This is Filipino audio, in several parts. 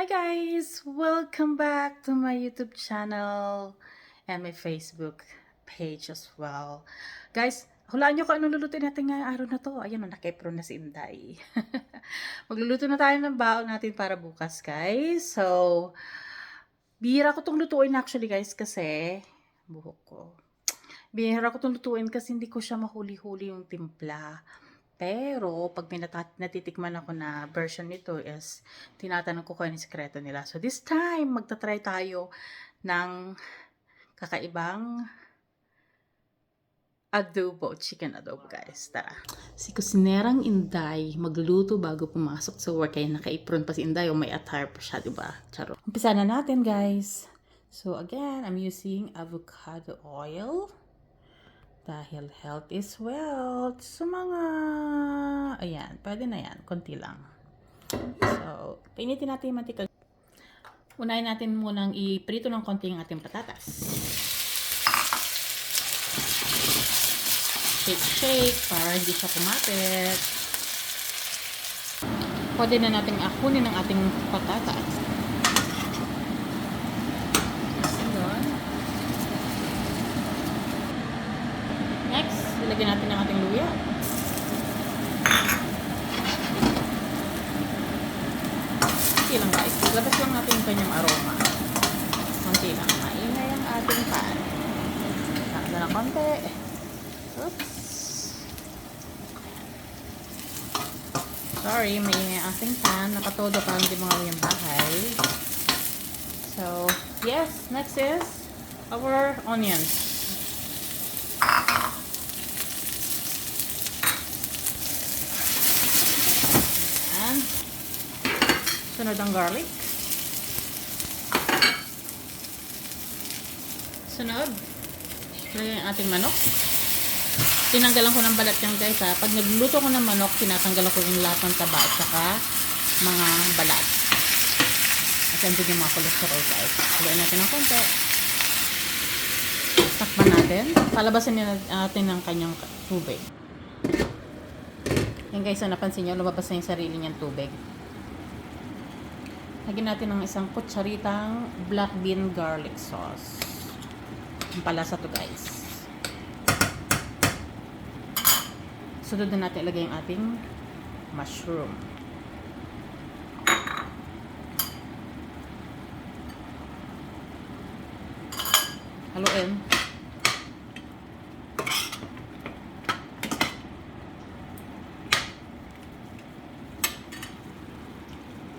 Hi guys! Welcome back to my YouTube channel and my Facebook page as well. Guys, hulaan nyo kung anong lulutuin natin ngayong araw na to. Ayan, nakepro na si Inday. Magluluto na tayo ng baon natin para bukas, guys. So, bihira ko tong lutuin actually, guys, kasi buhok ko. Bihira ko tong lutuin kasi hindi ko siya mahuli-huli yung timpla. Pero, pag may natitikman ako na version nito is, tinatanong ko kung ano yung sikreto nila. So, this time, magta-try tayo ng kakaibang adobo, chicken adobo, guys. Tara. Si Kusinerang Inday, magluluto bago pumasok sa work. Kaya naka-apron pa si Inday o may attire pa siya, diba? Charo. Umpisa na natin, guys. So, again, I'm using avocado oil. Dahil health is wealth. So, ayan, pwede na yan. Konti lang. So, painitin natin yung mantika. Unahin natin munang iprito ng konti yung ating patatas. Shake para hindi siya kumapit. Pwede na natin akunin ang ating patatas. Next, ilagyan natin ang ating luya. Konti lang guys. Labas lang natin yung kanyang aroma. Konti lang. Maingay ang ating pan. Takda na konti. Oops. Sorry, maingay ang ating pan. Nakatodo pa hindi mga yung bahay. So, yes. Next is our onions. Sunod ang garlic. Sunod, lagyan ang ating manok. Tinanggalan ko ng balat yan guys ha. Pag nagluto ko ng manok, tinatanggalan ko yung lahat ng taba at saka mga balat. At andun yung mga cholesterol guys. Lagyan natin ng konti. Takpan natin. Palabasin natin ng kanyang tubig. Yan guys, napansin nyo, lumabas na yung sarili niyang tubig. Lagyan natin ng isang kutsaritang black bean garlic sauce. Ang palasa to guys. Sunod na natin ilagay yung ating mushroom. Haluin.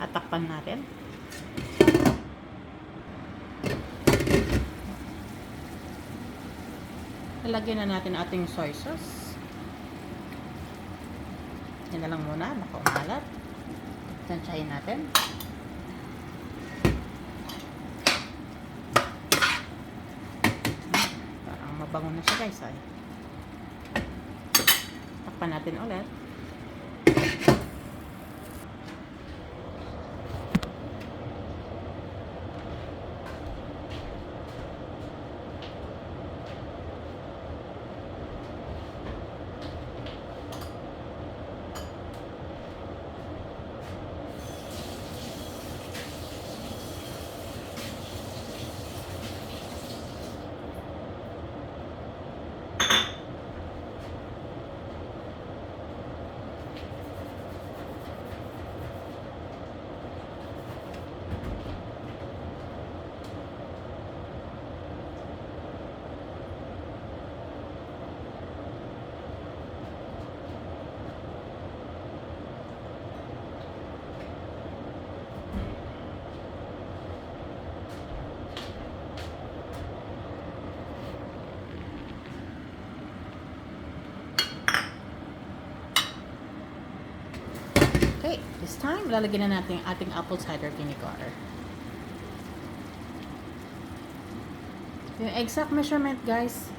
At takpan natin. Lalagyan na natin ating soy sauce. Yan na lang muna. Nakaumalat. Tansyahin natin. Parang mabango na siya guys. Ay. Takpan natin ulit. Okay, this time, lalagyan na natin ang ating apple cider vinegar. Yung exact measurement, guys,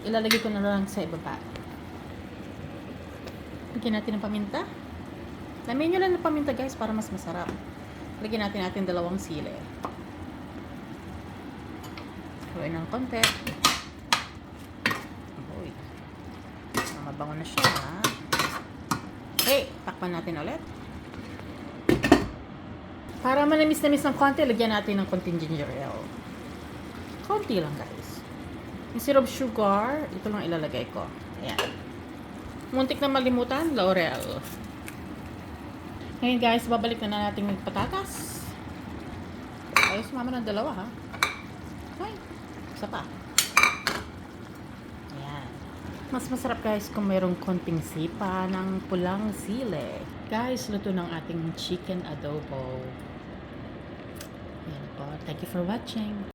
ilalagay ko na lang sa ibaba. Lagyan natin ng paminta. Lamin nyo lang ng paminta, guys, para mas masarap. Lagyan natin ating 2 sili. Haluin ng konti. Uy. Mabango na siya, ha? Okay, takpan natin ulit. Para manamis-namis ng konti, lagyan natin ng konting ginger ale. Konti lang, guys. Instead of sugar, ito lang ilalagay ko. Ayan. Muntik na malimutan, laurel. Ngayon, guys, babalik na natin ng patatas. Ayos, mama ng dalawa, ha? Ay, isa pa. Ayan. Mas masarap, guys, kung mayroong konting sipa ng pulang sili. Guys, luto ng ating chicken adobo. Ayan po. Thank you for watching.